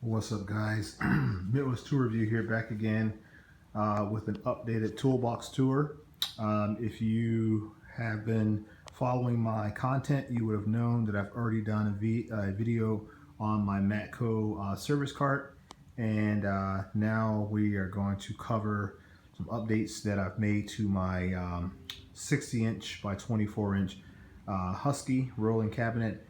What's up, guys? Midwest Tour Review here, back again with an updated toolbox tour. If you have been following my content, you would have known that I've already done a video on my Matco service cart, and now we are going to cover some updates that I've made to my 60-inch by 24-inch Husky rolling cabinet.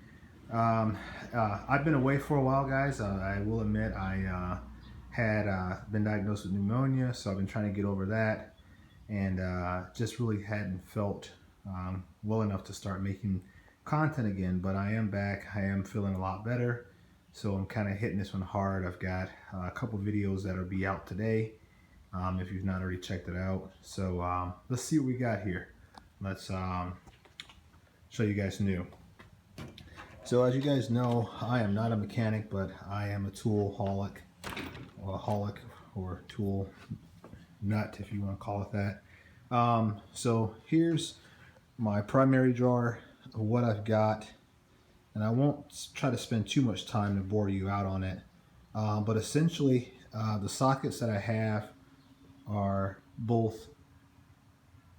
I've been away for a while, guys. I will admit I had been diagnosed with pneumonia, so I've been trying to get over that, and just really hadn't felt well enough to start making content again. But I am back. I am feeling a lot better, so I'm kind of hitting this one hard. I've got a couple videos that'll be out today if you've not already checked it out. So let's see what we got here. Let's show you guys new. So as you guys know, I am not a mechanic, but I am a tool holic, or tool nut, if you want to call it that. So here's my primary drawer of what I've got, and I won't try to spend too much time to bore you out on it. But essentially, the sockets that I have are both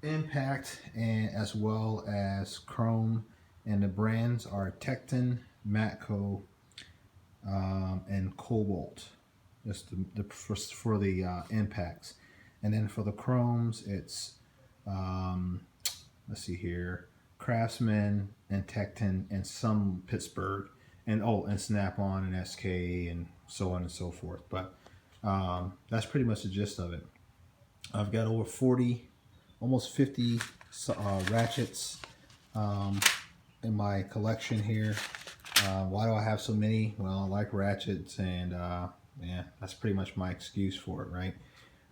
impact and as well as chrome, and the brands are Tecton, Matco, and Cobalt. Just for the impacts, and then for the chromes, it's let's see here, Craftsman and Tecton and some Pittsburgh, and and Snap-on and SK and so on and so forth. But that's pretty much the gist of it. I've got over 40, almost 50 ratchets in my collection here. Why do I have so many? Well, I like ratchets, and yeah, that's pretty much my excuse for it, right?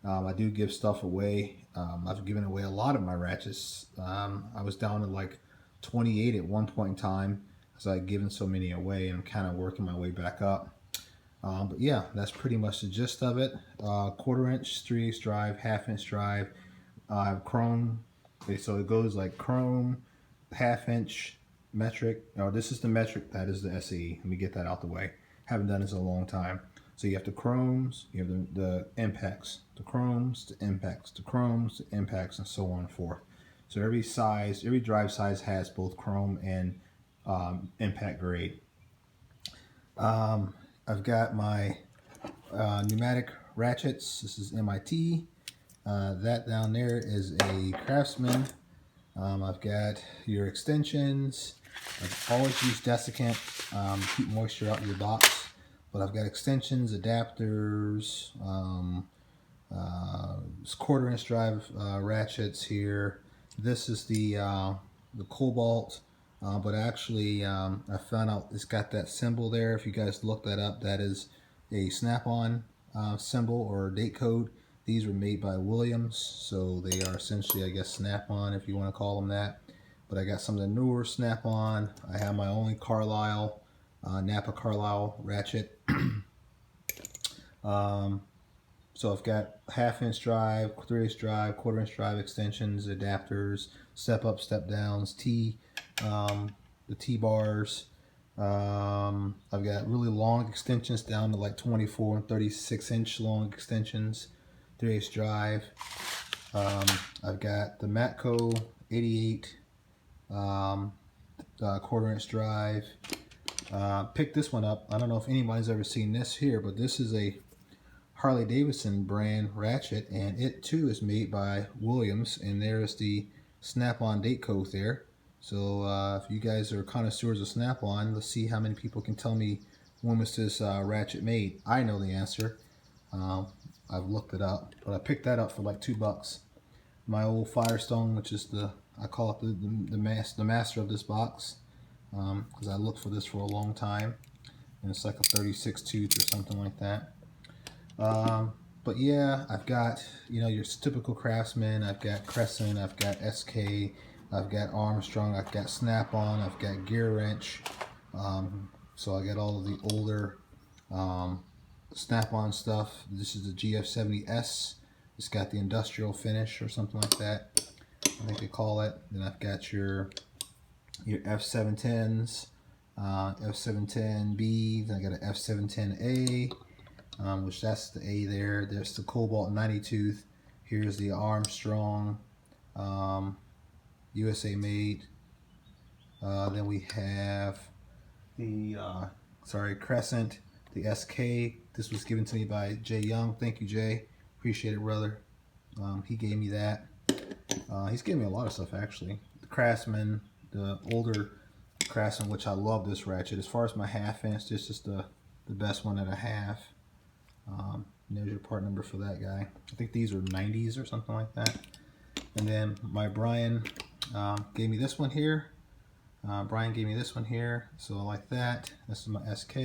I do give stuff away. I've given away a lot of my ratchets. I was down to like 28 at one point in time, because I'd given so many away, and I'm kind of working my way back up. But yeah, that's pretty much the gist of it. 1/4 inch 3/8 drive, 1/2 inch drive. I have chrome. Okay, so it goes like chrome, 1/2 inch, metric. No, this is the metric, that is the SAE. Let me get that out the way. Haven't done this in a long time. So you have the chromes, you have the impacts, the chromes, the impacts, the chromes, the impacts, and so on and forth. So every size, every drive size has both chrome and impact grade. I've got my pneumatic ratchets. This is MIT. That down there is a Craftsman. I've got your extensions. I've always used desiccant to keep moisture out of your box, but I've got extensions, adapters, 1/4 inch drive ratchets here. This is the Cobalt, but actually I found out it's got that symbol there. If you guys look that up, that is a Snap-on symbol or date code. These were made by Williams, so they are essentially, I guess, Snap-on, if you want to call them that. But I got some of the newer Snap-on. I have my only Carlisle, Napa Carlisle ratchet. So I've got 1/2 inch drive, 3/8 drive, 1/4 inch drive extensions, adapters, step up, step downs, the T-bars. I've got really long extensions down to like 24 and 36 inch long extensions, 3/8 drive. I've got the Matco 88 1/4 inch drive. Picked this one up. I don't know if anybody's ever seen this here, but this is a Harley Davidson brand ratchet, and it too is made by Williams, and there's the Snap-on date code there. So if you guys are connoisseurs of Snap-on, let's see how many people can tell me when was this ratchet made. I know the answer. I've looked it up, but I picked that up for like $2. My old Firestone, which is I call it the master of this box, because I looked for this for a long time, and it's like a 36 tooth or something like that. But yeah, I've got, your typical Craftsman. I've got Crescent, I've got SK, I've got Armstrong, I've got Snap-on, I've got Gear Wrench. So I got all of the older Snap-on stuff. This is the GF70S. It's got the industrial finish or something like that, I think they call it. Then I've got your F710s, F710B, then I got an F710A, which that's the A there. There's the Cobalt 90 tooth. Here's the Armstrong, USA made. Then we have the Crescent, the SK. This was given to me by Jay Young. Thank you, Jay. Appreciate it, brother. He gave me that. He's given me a lot of stuff, actually. The Craftsman, the older Craftsman, which I love this ratchet. As far as my half inch, this is the best one that I have. There's your part number for that guy. I think these are 90s or something like that. And then my Brian gave me this one here. Brian gave me this one here, so I like that. This is my SK.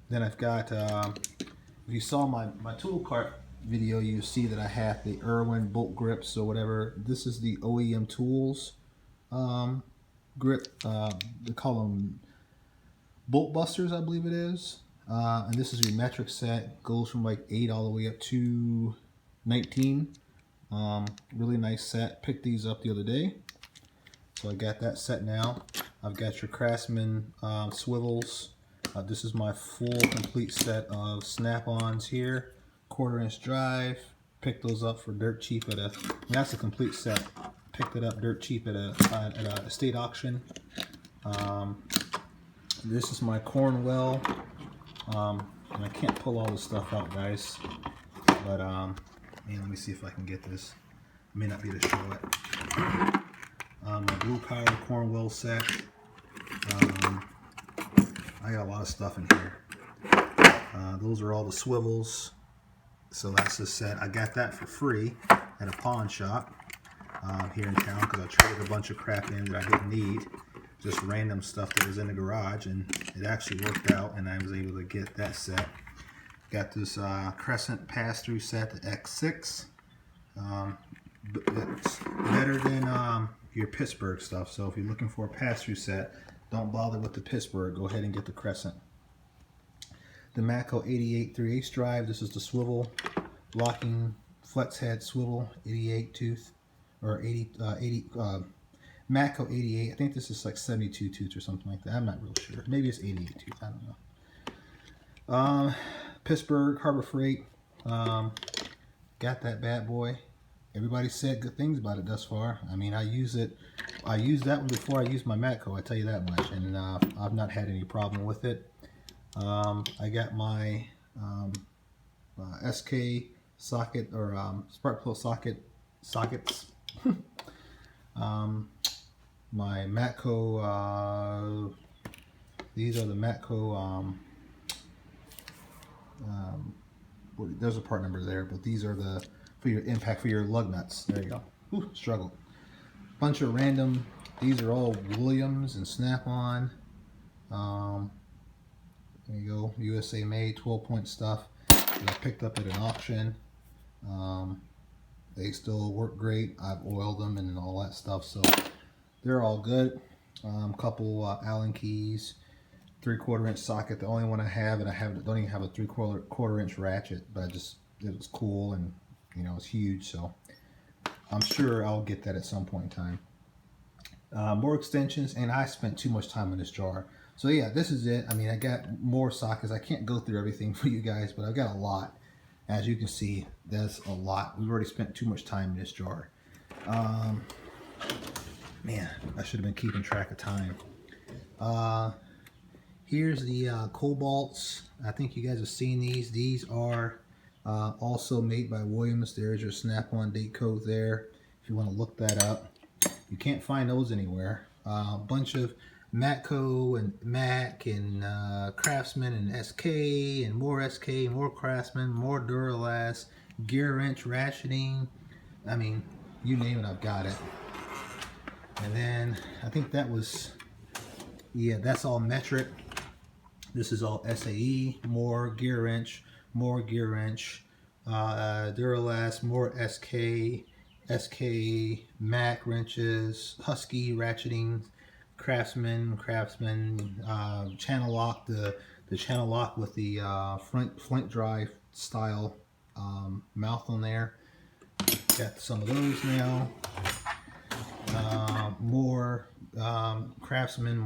Then I've got, if you saw my tool cart video, you see that I have the Irwin bolt grips or whatever. This is the OEM Tools grip. They call them bolt busters, I believe it is. And this is your metric set. Goes from like 8 all the way up to 19. Really nice set. Picked these up the other day. So I got that set now. I've got your Craftsman swivels. This is my full complete set of snap-ons here. 1/4 inch drive. Picked those up for dirt cheap at that's a complete set. Picked it up dirt cheap at a estate auction. This is my Cornwell. And I can't pull all this stuff out, guys. But man, let me see if I can get this. I may not be able to show it. My Blue Power Cornwell set. I got a lot of stuff in here. Those are all the swivels. So that's the set. I got that for free at a pawn shop here in town because I traded a bunch of crap in that I didn't need. Just random stuff that was in the garage, and it actually worked out, and I was able to get that set. Got this Crescent pass-through set, the X6. It's better than your Pittsburgh stuff, so if you're looking for a pass-through set, don't bother with the Pittsburgh. Go ahead and get the Crescent. The Matco 88 3/8 drive. This is the swivel, locking flex head swivel, 88 tooth, or 80 Matco 88. I think this is like 72 tooth or something like that. I'm not real sure. Maybe it's 88 tooth. I don't know. Pittsburgh Harbor Freight. Got that bad boy. Everybody said good things about it thus far. I mean, I use it. I used that one before I used my Matco. I tell you that much, and I've not had any problem with it. I got my SK socket or spark plug sockets. My Matco, these are the Matco, there's a part number there, but these are the, for your impact, for your lug nuts. There you go. Ooh, struggled. Bunch of random, these are all Williams and Snap-on. There you go, USA made, 12-point stuff that I picked up at an auction. They still work great. I've oiled them and all that stuff, so they're all good. Couple Allen keys, 3/4 inch socket. The only one I have, and don't even have a 3/4 inch ratchet, but it was cool, and you know, it's huge, so I'm sure I'll get that at some point in time. More extensions, and I spent too much time in this jar. So yeah, this is it. I mean, I got more sockets. I can't go through everything for you guys, but I've got a lot. As you can see, that's a lot. We've already spent too much time in this jar. Man, I should have been keeping track of time. Here's the Cobalts. I think you guys have seen these. These are also made by Williams. There's your Snap-on date code there, if you want to look that up. You can't find those anywhere. A bunch of Matco and Mac and Craftsman and SK and more SK, more Craftsman, more Duralast, gear wrench ratcheting. I mean, you name it, I've got it. And then I think that was, yeah, that's all metric. This is all SAE, more gear wrench, Duralast, more SK, Mac wrenches, Husky ratcheting, Craftsman, channel lock, the channel lock with the flint drive style mouth on there. Got some of those now. More Craftsman,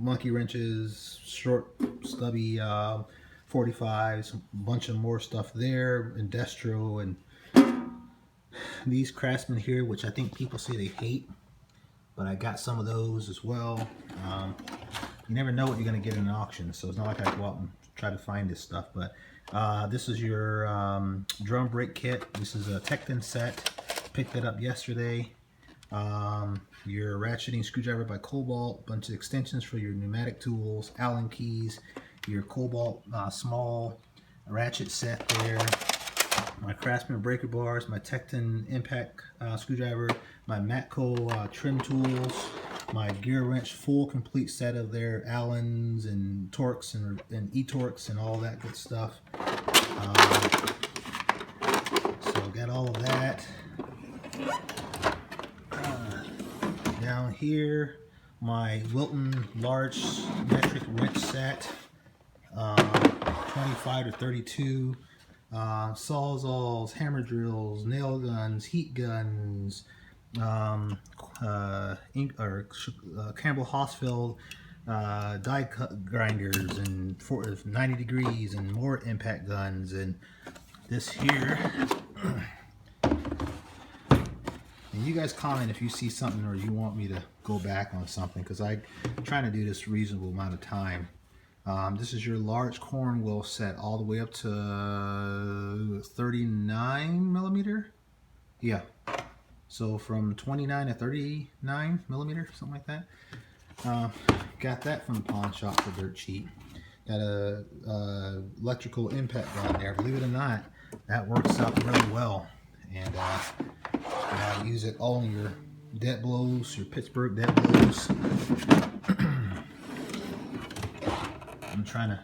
monkey wrenches, short, stubby 45s, a bunch of more stuff there, industrial, and these Craftsman here, which I think people say they hate, but I got some of those as well. You never know what you're going to get in an auction, so it's not like I go out and try to find this stuff. But this is your drum brake kit. This is a Tekton set. Picked it up yesterday. Your ratcheting screwdriver by Cobalt, bunch of extensions for your pneumatic tools, Allen keys, your Cobalt small ratchet set there, my Craftsman breaker bars, my Tekton impact screwdriver, my Matco trim tools, my gear wrench, full complete set of their Allens and Torx and E-Torx and all that good stuff. So got all of that. Down here, my Wilton large metric wrench set, 25 to 32, sawzalls, hammer drills, nail guns, heat guns, Campbell Hosfeld die cut grinders, and 90 degrees, and more impact guns, and this here. And you guys comment if you see something or you want me to go back on something, because I'm trying to do this reasonable amount of time. This is your large corn wheel set all the way up to 39 millimeter. Yeah. So from 29 to 39 millimeter, something like that. Got that from the pawn shop for dirt cheap. Got a electrical impact gun there. Believe it or not, that works out really well. And use it all in your dead blows, your Pittsburgh dead blows. I'm trying to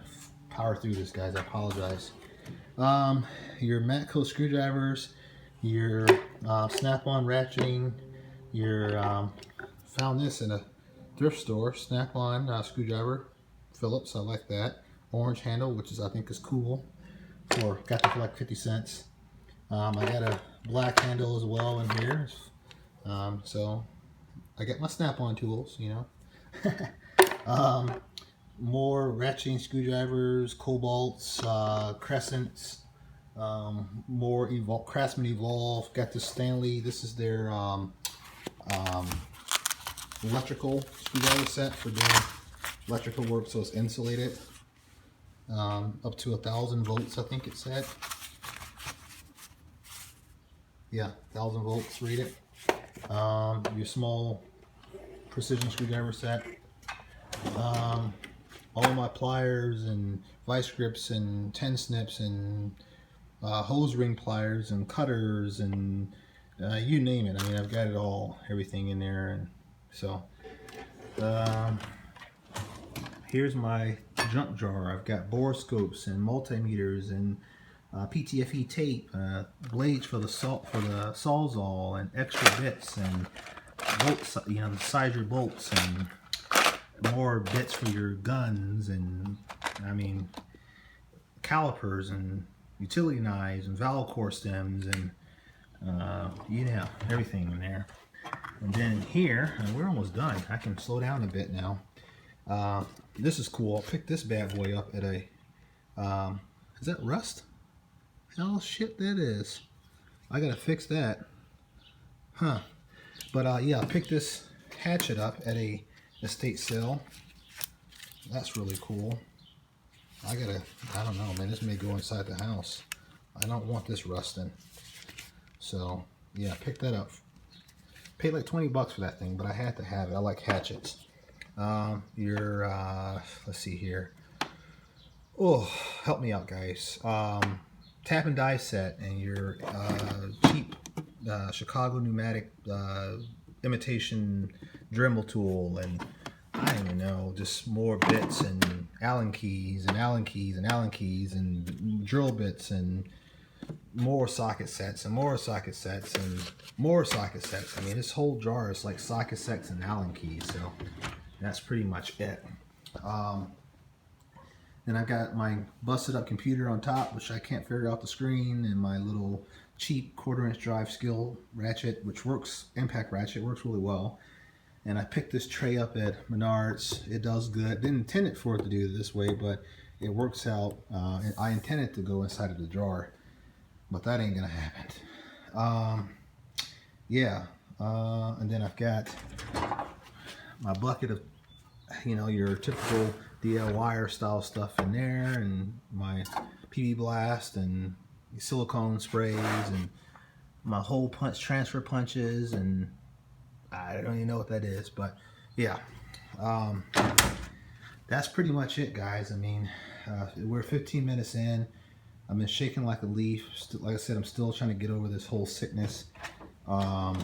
power through this, guys. I apologize. Your Matco screwdrivers, your snap-on ratcheting, your found this in a thrift store, snap-on screwdriver, Phillips. I like that. Orange handle, which is I think is cool. Got that for like 50 cents. I got a black handle as well in here. So I got my snap-on tools, you know. More ratcheting screwdrivers, Cobalts, Crescents, more Craftsman Evolve. Got the Stanley. This is their electrical screwdriver set for doing electrical work, so it's insulated. Up to 1,000 volts, I think it said. Yeah, 1,000 volts rated. Your small precision screwdriver set. All my pliers and vice grips and 10 snips and hose ring pliers and cutters and you name it. I mean, I've got it all, everything in there. And so here's my junk drawer. I've got borescopes and multimeters and PTFE tape, blades for the sawzall, and extra bits and bolts, you know, to size your bolts, and more bits for your guns, and I mean calipers and utility knives and valve core stems, and you know, everything in there. And then here, and we're almost done. I can slow down a bit now. This is cool. I picked this bad boy up at a is that rust? Hell shit that is. I gotta fix that. Huh. But yeah, I picked this hatchet up at a estate sale. That's really cool. I don't know, man, this may go inside the house. I don't want this rusting. So yeah, pick that up. Paid like 20 bucks for that thing, but I had to have it. I like hatchets. Let's see here. Oh, help me out, guys. Tap and die set, and your cheap Chicago pneumatic imitation Dremel tool, and I don't even know, just more bits and Allen keys and Allen keys and Allen keys and drill bits and more socket sets and more socket sets and more socket sets. I mean, this whole jar is like socket sets and Allen keys, so that's pretty much it. Then I've got my busted up computer on top, which I can't figure out the screen, and my little cheap 1/4 inch drive skill ratchet, which works, impact ratchet, works really well. And I picked this tray up at Menards. It does good. Didn't intend it for it to do this way, but it works out. And I intended to go inside of the drawer, but that ain't gonna happen. Yeah, and then I've got my bucket of, you know, your typical DIY style stuff in there, and my PB Blast and silicone sprays and my hole punch transfer punches, and I don't even know what that is, but yeah, that's pretty much it, guys. I mean, we're 15 minutes in. I've been shaking like a leaf. Like I said, I'm still trying to get over this whole sickness. I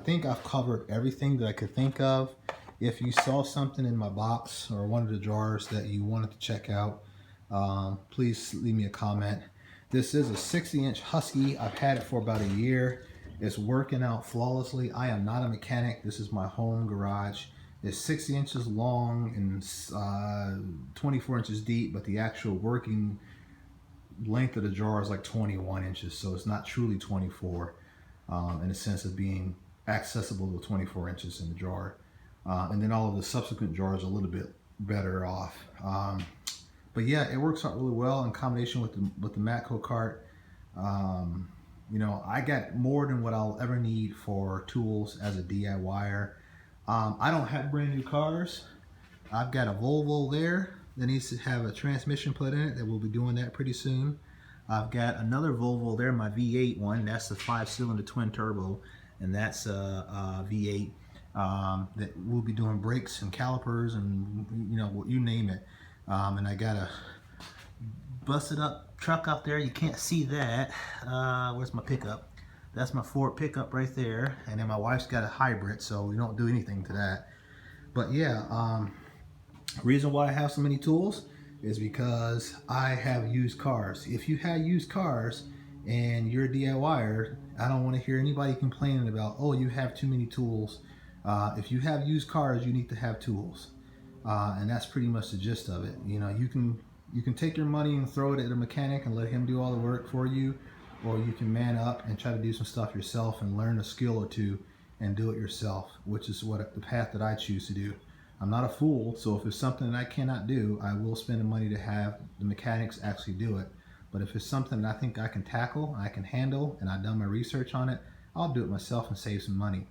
think I've covered everything that I could think of. If you saw something in my box or one of the drawers that you wanted to check out, please leave me a comment. This is a 60-inch Husky. I've had it for about a year. It's working out flawlessly. I am not a mechanic. This is my home garage. It's 60 inches long and 24 inches deep, but the actual working length of the drawer is like 21 inches, so it's not truly 24 in the sense of being accessible to 24 inches in the drawer. And then all of the subsequent drawers are a little bit better off. But yeah, it works out really well in combination with the Matco cart. You know, I got more than what I'll ever need for tools as a DIYer. I don't have brand new cars. I've got a Volvo there that needs to have a transmission put in it, that we'll be doing that pretty soon. I've got another Volvo there, my V8 one. That's the 5-cylinder twin turbo, and that's a V8 that we'll be doing brakes and calipers and, you know, you name it. And I got a busted up truck out there. You can't see that. Where's my pickup? That's my Ford pickup right there. And then my wife's got a hybrid, so we don't do anything to that. But yeah, reason why I have so many tools is because I have used cars. If you have used cars and you're a DIYer, I don't want to hear anybody complaining about, oh, you have too many tools. If you have used cars, you need to have tools. And that's pretty much the gist of it. You know, you can take your money and throw it at a mechanic and let him do all the work for you, or you can man up and try to do some stuff yourself and learn a skill or two and do it yourself, which is what the path that I choose to do. I'm not a fool, so if it's something that I cannot do, I will spend the money to have the mechanics actually do it. But if it's something that I think I can tackle, I can handle, and I've done my research on it, I'll do it myself and save some money.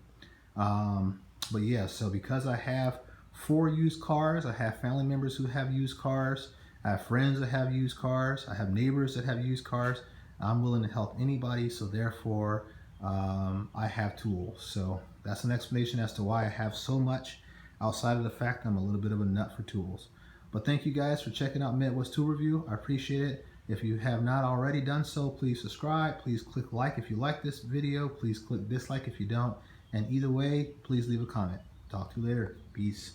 But yeah, so because I have 4 used cars, I have family members who have used cars, I have friends that have used cars, I have neighbors that have used cars, I'm willing to help anybody, so therefore I have tools. So that's an explanation as to why I have so much, outside of the fact I'm a little bit of a nut for tools. But thank you guys for checking out Midwest Tool Review. I appreciate it. If you have not already done so, please subscribe. Please click like if you like this video. Please click dislike if you don't. And either way, please leave a comment. Talk to you later. Peace.